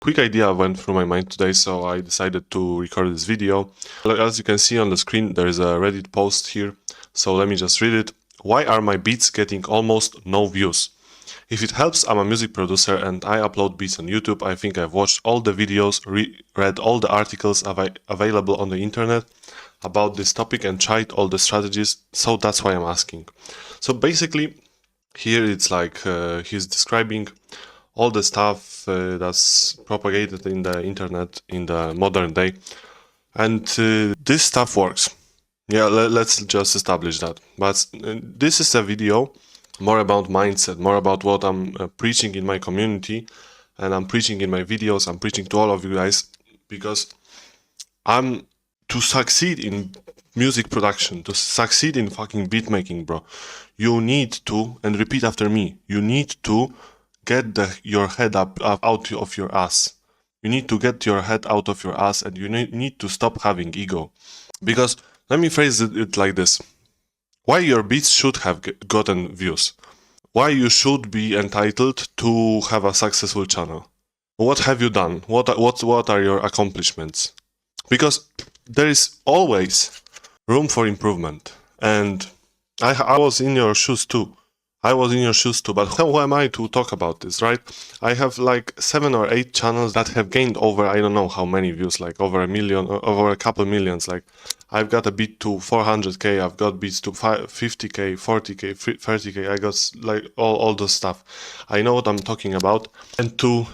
quick idea went through my mind today, so I decided to record this video. As you can see on the screen, there is a Reddit post here, so let me just read it. Why are my beats getting almost no views? If it helps, I'm a music producer and I upload beats on YouTube. I think I've watched all the videos, read all the articles available on the internet about this topic and tried all the strategies, so that's why I'm asking. So basically, here it's like he's describing all the stuff that's propagated in the internet in the modern day, and this stuff works. Yeah, let's just establish that. But this is a video more about mindset, more about what I'm preaching in my community, and I'm preaching in my videos. I'm preaching to all of you guys because I'm to succeed in music production, to succeed in fucking beat making, bro. You need to, and repeat after me, you need to get your head up out of your ass. You need to get your head out of your ass, and you need to stop having ego. Because let me phrase it like this: why your beats should have gotten views? Why you should be entitled to have a successful channel? What have you done? What are your accomplishments? Because there is always room for improvement, and I was in your shoes too. I was in your shoes too, but who am I to talk about this, right? I have like 7 or 8 channels that have gained over, I don't know how many views, like over a million, over a couple millions. Like I've got a beat to 400k, I've got beats to 50k, 40k, 30k, I got like all those stuff. I know what I'm talking about. And to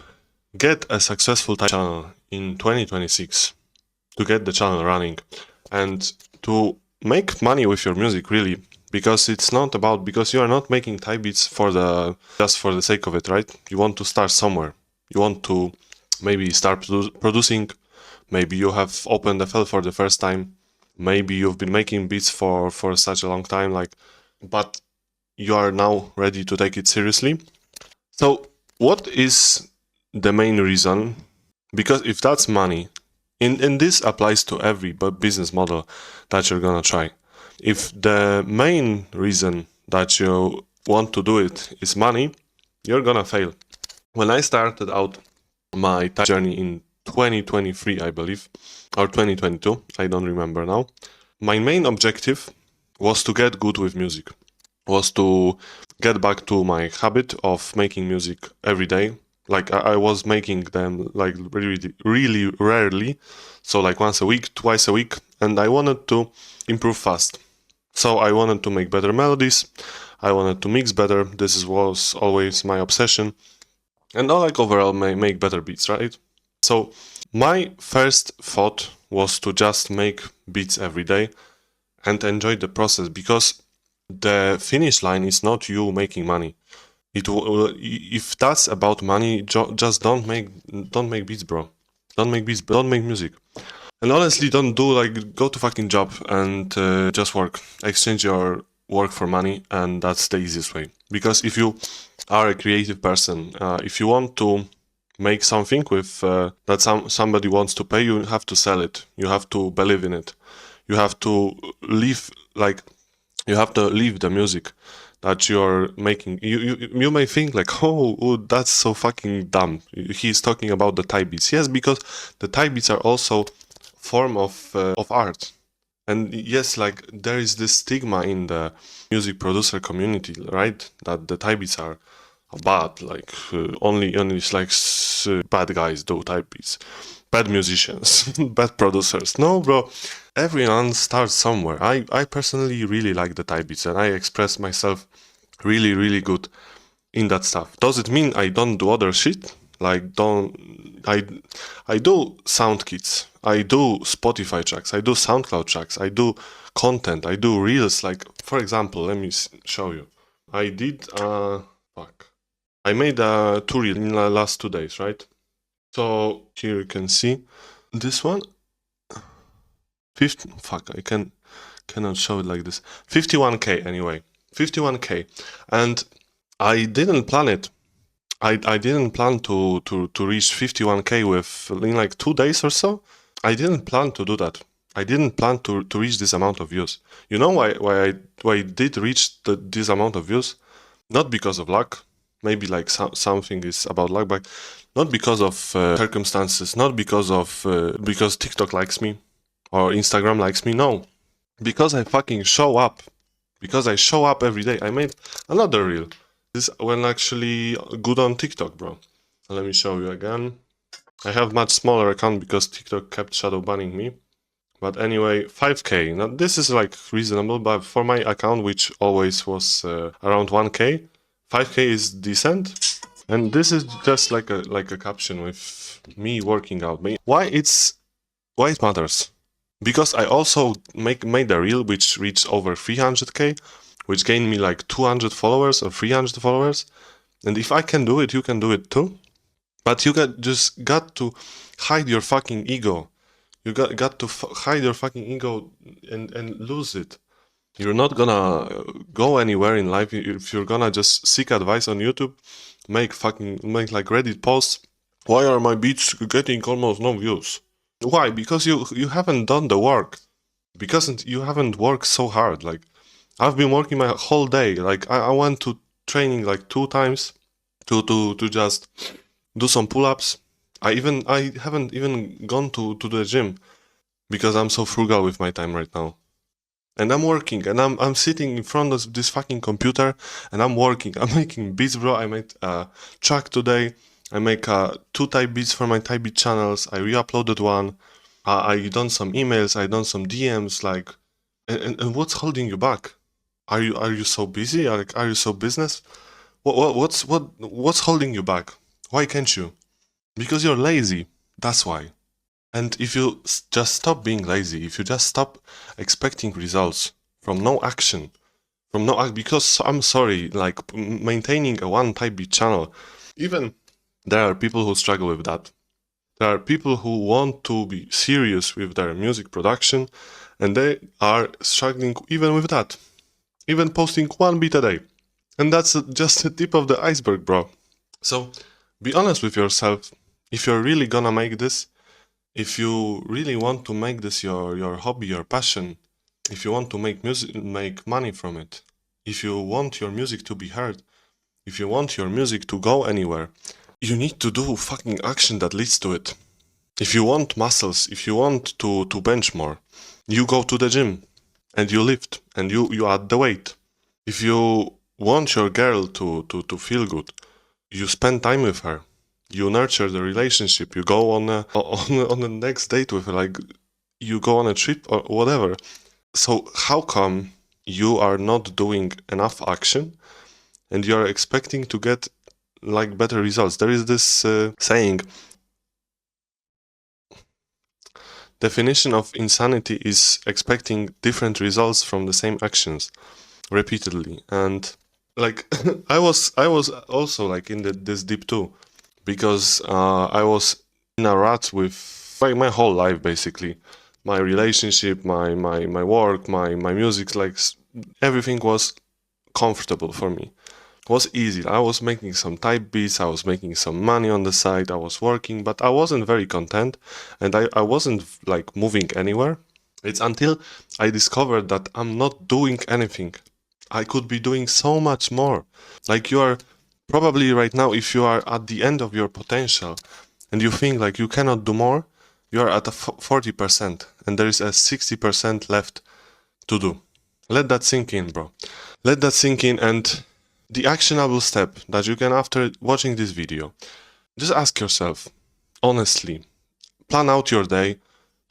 get a successful channel in 2026, to get the channel running, and to make money with your music, really, because it's not about, because you are not making type beats for the just for the sake of it, right? You want to start somewhere. You want to maybe start producing. Maybe you have opened FL for the first time. Maybe you've been making beats for such a long time, like, but you are now ready to take it seriously. So what is the main reason? Because if that's money, and this applies to every business model that you're gonna try. If the main reason that you want to do it is money, you're gonna fail. When I started out my journey in 2023, I believe, or 2022, I don't remember now, my main objective was to get good with music, was to get back to my habit of making music every day. Like I was making them like really rarely, so like once a week, twice a week, and I wanted to improve fast. So I wanted to make better melodies, I wanted to mix better. Was always my obsession, and I like overall make better beats, right? So my first thought was to just make beats every day and enjoy the process, because the finish line is not you making money. If that's about money, just don't make beats, bro. Don't make beats. Don't make music. And honestly, don't do like go to fucking job and just work. Exchange your work for money, and that's the easiest way. Because if you are a creative person, if you want to make something with that somebody wants to pay, you have to sell it. You have to believe in it. You have to live like you have to live the music that you're making. You may think like, oh, that's so fucking dumb. He's talking about the type beats. Yes, because the type beats are also form of art. And yes, like there is this stigma in the music producer community, right? That the type beats are bad, like only it's like bad guys do type beats, bad musicians, bad producers. No, bro. Everyone starts somewhere. I personally really like the type beats, and I express myself really good in that stuff. Does it mean I don't do other shit? Like I do sound kits, I do Spotify tracks, I do SoundCloud tracks, I do content, I do reels. Like for example, let me show you. I did I made a 2 reel in the last 2 days, right? So here you can see this one. I cannot show it like this. 51k anyway. 51k. And I didn't plan it. I didn't plan to reach 51k with in like 2 days or so. I didn't plan to do that. I didn't plan to reach this amount of views. You know why I did reach this amount of views? Not because of luck. Maybe like something is about luck, but not because of circumstances, not because of because TikTok likes me or Instagram likes me. No, because I fucking show up. Because I show up every day. I made another reel. This one actually good on TikTok, bro. Let me show you again. I have much smaller account because TikTok kept shadow banning me. But anyway, 5k. Now this is like reasonable, but for my account, which always was around 1k, 5k is decent. And this is just like a caption with me working out. Why it matters? Because I also made a reel which reached over 300k, which gained me like 200 followers or 300 followers. And if I can do it, you can do it too. But you got to hide your fucking ego. You got to hide your fucking ego and lose it. You're not gonna go anywhere in life if you're gonna just seek advice on YouTube, make like Reddit posts. Why are my beats getting almost no views? Why? Because you haven't done the work. Because you haven't worked so hard. Like I've been working my whole day. Like I went to training like 2 times to just do some pull-ups. I haven't even gone to the gym because I'm so frugal with my time right now. And I'm working and I'm sitting in front of this fucking computer and I'm working. I'm making beats, bro. I made a track today. I make 2 type beats for my type beat channels. I re-uploaded one. I done some emails. I done some DMs. Like, and what's holding you back? Are you so busy? Are you so business? What's holding you back? Why can't you? Because you're lazy. That's why. And if you just stop being lazy, if you just stop expecting results from no action, because I'm sorry, like maintaining a one type beat channel, even there are people who struggle with that. There are people who want to be serious with their music production and they are struggling even with that. Even posting one beat a day. And that's just the tip of the iceberg, bro. So be honest with yourself. If you're really gonna make this, if you really want to make this your hobby, your passion, if you want to make music, make money from it, if you want your music to be heard, if you want your music to go anywhere, you need to do fucking action that leads to it. If you want muscles, if you want to bench more, you go to the gym and you lift and you add the weight. If you want your girl to feel good, you spend time with her. You nurture the relationship. You go on the next date with her, like you go on a trip or whatever. So how come you are not doing enough action and you are expecting to get like better results? There is this saying. Definition of insanity is expecting different results from the same actions repeatedly. And like I was also like in this deep too, because I was in a rut with like my whole life basically, my relationship, my work, my music, like everything was comfortable for me. It was easy. I was making some type beats, I was making some money on the side, I was working, but I wasn't very content and I wasn't like moving anywhere. It's until I discovered that I'm not doing anything. I could be doing so much more. Like you are probably right now, if you are at the end of your potential and you think like you cannot do more, you are at a 40% and there is a 60% left to do. Let that sink in, bro. Let that sink in, and the actionable step that you can, after watching this video, just ask yourself, honestly, plan out your day,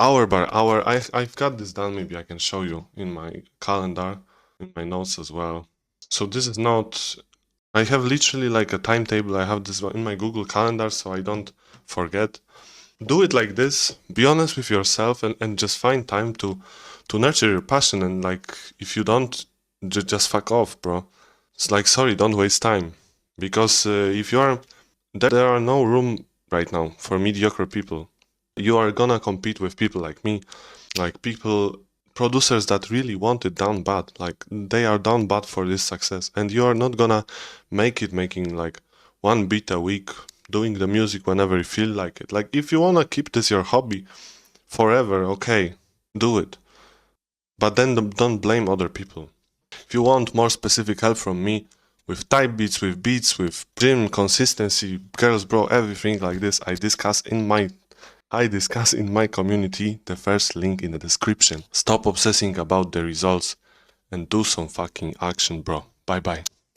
hour by hour. I've got this done, maybe I can show you in my calendar, in my notes as well. So this is not, I have literally like a timetable. I have this in my Google Calendar so I don't forget. Do it like this, be honest with yourself and just find time to nurture your passion. And like, if you don't, just fuck off, bro. It's like, sorry, don't waste time. Because if you are, there are no room right now for mediocre people. You are gonna compete with people like me, like people, producers that really want it down bad. Like they are down bad for this success. And you are not gonna make it making like one beat a week, doing the music whenever you feel like it. Like if you wanna keep this your hobby forever, okay, do it. But then don't blame other people. If you want more specific help from me, with type beats, with beats, with gym consistency, girls, bro, everything like this I discuss in my community. The first link in the description. Stop obsessing about the results and do some fucking action, bro. Bye bye.